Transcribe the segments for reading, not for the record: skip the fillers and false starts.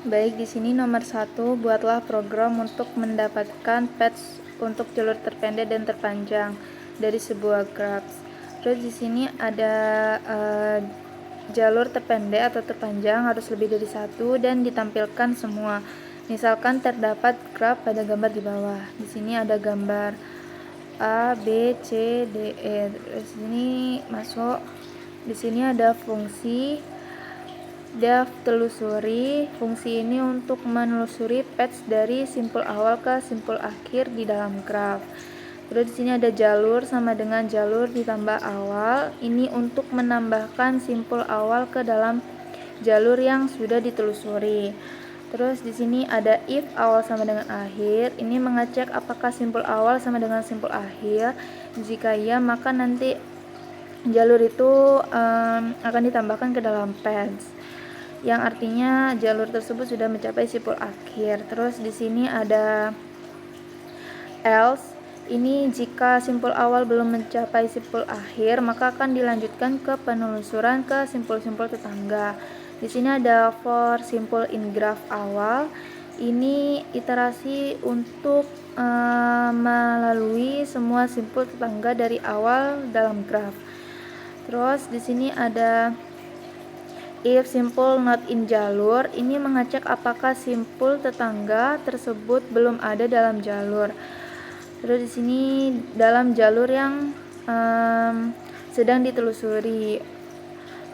Baik, di sini nomor 1, buatlah program untuk mendapatkan patch untuk jalur terpendek dan terpanjang dari sebuah graph. Terus di sini ada jalur terpendek atau terpanjang harus lebih dari 1 dan ditampilkan semua. Misalkan terdapat graph pada gambar di bawah. Di sini ada gambar A, B, C, D, E. Terus ini masuk. Di sini ada fungsi def telusuri. Fungsi ini untuk menelusuri patch dari simpul awal ke simpul akhir di dalam graph. Terus di sini ada jalur sama dengan jalur ditambah awal. Ini untuk menambahkan simpul awal ke dalam jalur yang sudah ditelusuri. Terus di sini ada if awal sama dengan akhir. Ini mengecek apakah simpul awal sama dengan simpul akhir. Jika iya, maka nanti jalur itu akan ditambahkan ke dalam patch, yang artinya jalur tersebut sudah mencapai simpul akhir. Terus di sini ada else. Ini jika simpul awal belum mencapai simpul akhir, maka akan dilanjutkan ke penelusuran ke simpul-simpul tetangga. Di sini ada for simpul in graph awal. Ini iterasi untuk melalui semua simpul tetangga dari awal dalam graph. Terus di sini ada if simpul not in jalur. Ini mengecek apakah simpul tetangga tersebut belum ada dalam jalur. Terus di sini dalam jalur yang sedang ditelusuri.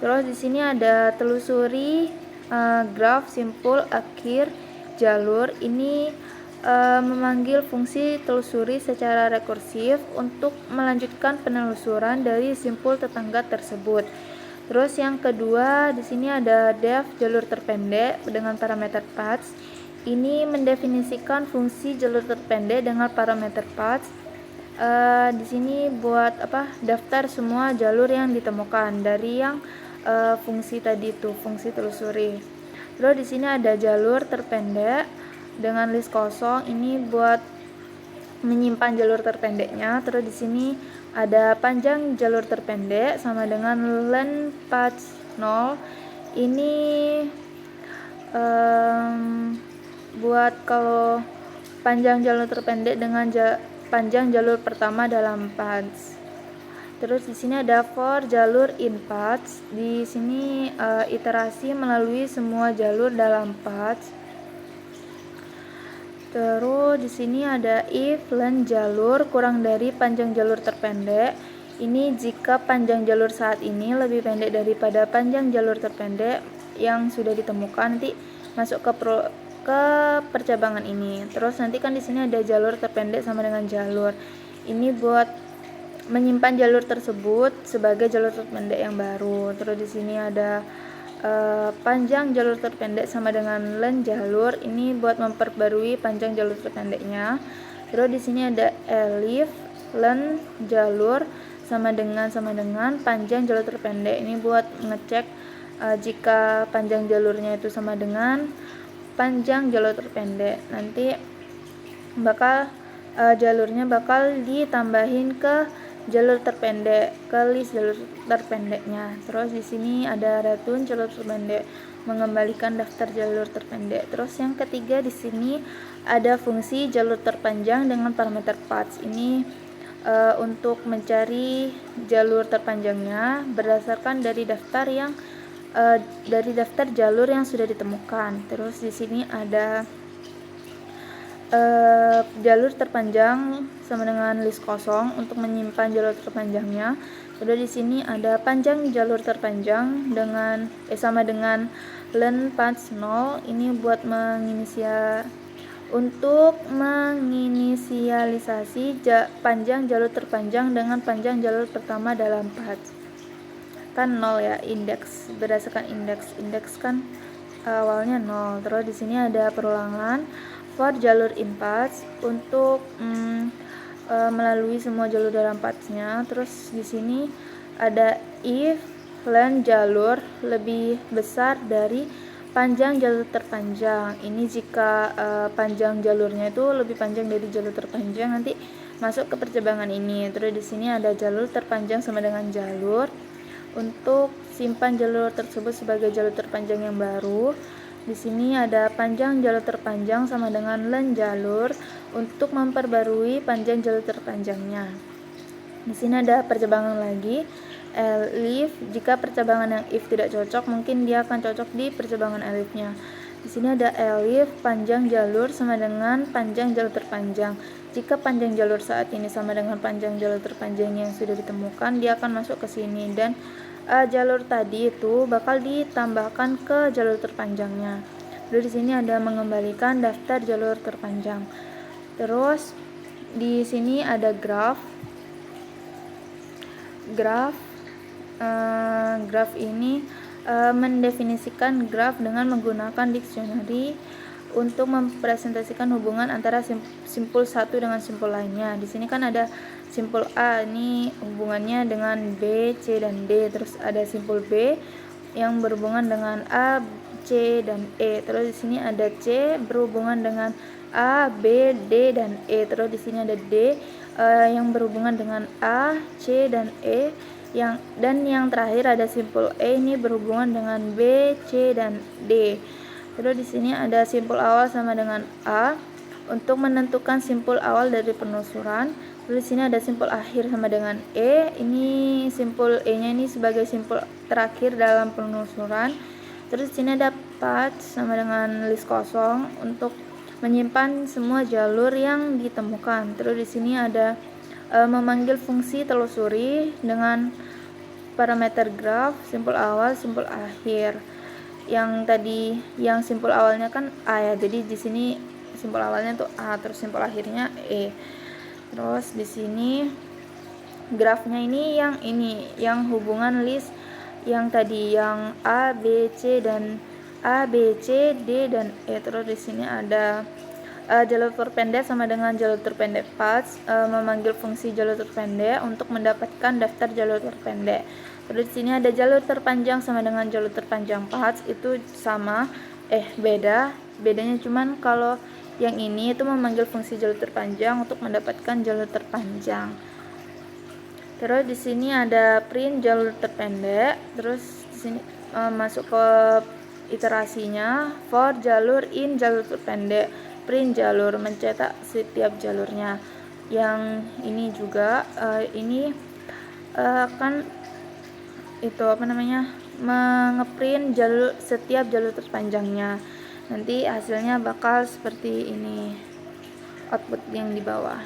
Terus di sini ada telusuri graph simpul akhir jalur. Ini memanggil fungsi telusuri secara rekursif untuk melanjutkan penelusuran dari simpul tetangga tersebut. Terus yang kedua, di sini ada def jalur terpendek dengan parameter paths. Ini mendefinisikan fungsi jalur terpendek dengan parameter paths. Di sini buat daftar semua jalur yang ditemukan dari yang fungsi tadi itu, fungsi telusuri. Terus di sini ada jalur terpendek dengan list kosong. Ini buat menyimpan jalur terpendeknya. Terus di sini ada panjang jalur terpendek sama dengan len path 0. Ini buat kalau panjang jalur terpendek dengan panjang jalur pertama dalam paths. Terus di sini ada for jalur in paths. Di sini iterasi melalui semua jalur dalam paths. Terus di sini ada if len jalur kurang dari panjang jalur terpendek. Ini jika panjang jalur saat ini lebih pendek daripada panjang jalur terpendek yang sudah ditemukan, nanti masuk ke percabangan ini. Terus nanti kan di sini ada jalur terpendek sama dengan jalur. Ini buat menyimpan jalur tersebut sebagai jalur terpendek yang baru. Terus di sini ada panjang jalur terpendek sama dengan len jalur. Ini buat memperbarui panjang jalur terpendeknya. Terus di sini ada elif len jalur sama dengan panjang jalur terpendek. Ini buat ngecek jika panjang jalurnya itu sama dengan panjang jalur terpendek, nanti bakal jalurnya bakal ditambahin ke jalur terpendek, ke list jalur terpendeknya. Terus di sini ada return jalur terpendek, mengembalikan daftar jalur terpendek. Terus yang ketiga di sini ada fungsi jalur terpanjang dengan parameter paths. Ini untuk mencari jalur terpanjangnya berdasarkan dari daftar jalur yang sudah ditemukan. Terus di sini ada jalur terpanjang sama dengan list kosong untuk menyimpan jalur terpanjangnya. Terus di sini ada panjang jalur terpanjang dengan sama dengan len paths 0. Ini buat menginisialisasi panjang jalur terpanjang dengan panjang jalur pertama dalam paths. Kan 0 ya, indeks berdasarkan indeks kan awalnya 0. Terus di sini ada perulangan for jalur in paths untuk melalui semua jalur dalam pathsnya. Terus di sini ada if len jalur lebih besar dari panjang jalur terpanjang. Ini jika panjang jalurnya itu lebih panjang dari jalur terpanjang, nanti masuk ke percabangan ini. Terus di sini ada jalur terpanjang sama dengan jalur untuk simpan jalur tersebut sebagai jalur terpanjang yang baru. Di sini ada panjang jalur terpanjang sama dengan len jalur untuk memperbarui panjang jalur terpanjangnya. Di sini ada percabangan lagi, elif. Jika percabangan yang if tidak cocok, mungkin dia akan cocok di percabangan elifnya. Di sini ada elif panjang jalur sama dengan panjang jalur terpanjang. Jika panjang jalur saat ini sama dengan panjang jalur terpanjang yang sudah ditemukan, dia akan masuk ke sini dan jalur tadi itu bakal ditambahkan ke jalur terpanjangnya. Lalu di sini ada mengembalikan daftar jalur terpanjang. Terus di sini ada graf. Graf ini mendefinisikan graf dengan menggunakan dictionary untuk mempresentasikan hubungan antara simpul satu dengan simpul lainnya. Di sini kan ada simpul A, ini hubungannya dengan B, C, dan D. Terus ada simpul B yang berhubungan dengan A, C, dan E. Terus di sini ada C berhubungan dengan A, B, D, dan E. Terus di sini ada D yang berhubungan dengan A, C, dan E. Yang terakhir ada simpul E, ini berhubungan dengan B, C, dan D. Terus di sini ada simpul awal sama dengan A untuk menentukan simpul awal dari penelusuran. Terus di sini ada simpul akhir sama dengan E. Ini simpul E-nya ini sebagai simpul terakhir dalam penelusuran. Terus di sini ada path sama dengan list kosong untuk menyimpan semua jalur yang ditemukan. Terus di sini ada memanggil fungsi telusuri dengan parameter graf, simpul awal, simpul akhir. Yang tadi yang simpul awalnya kan A ya, jadi di sini simpul awalnya tuh A, terus simpul akhirnya E. Terus di sini grafnya ini yang hubungan list yang tadi yang A, B, C, dan A, B, C, D, dan E. Terus di sini ada jalur terpendek sama dengan jalur terpendek path, memanggil fungsi jalur terpendek untuk mendapatkan daftar jalur terpendek. Terus di sini ada jalur terpanjang sama dengan jalur terpanjang path, itu sama, bedanya cuman kalau yang ini itu memanggil fungsi jalur terpanjang untuk mendapatkan jalur terpanjang. Terus di sini ada print jalur terpendek. Terus di sini masuk ke iterasinya, for jalur in jalur terpendek, print jalur, mencetak setiap jalurnya. Yang ini juga ini akan itu mengeprint setiap jalur terpanjangnya. Nanti hasilnya bakal seperti ini, output yang di bawah.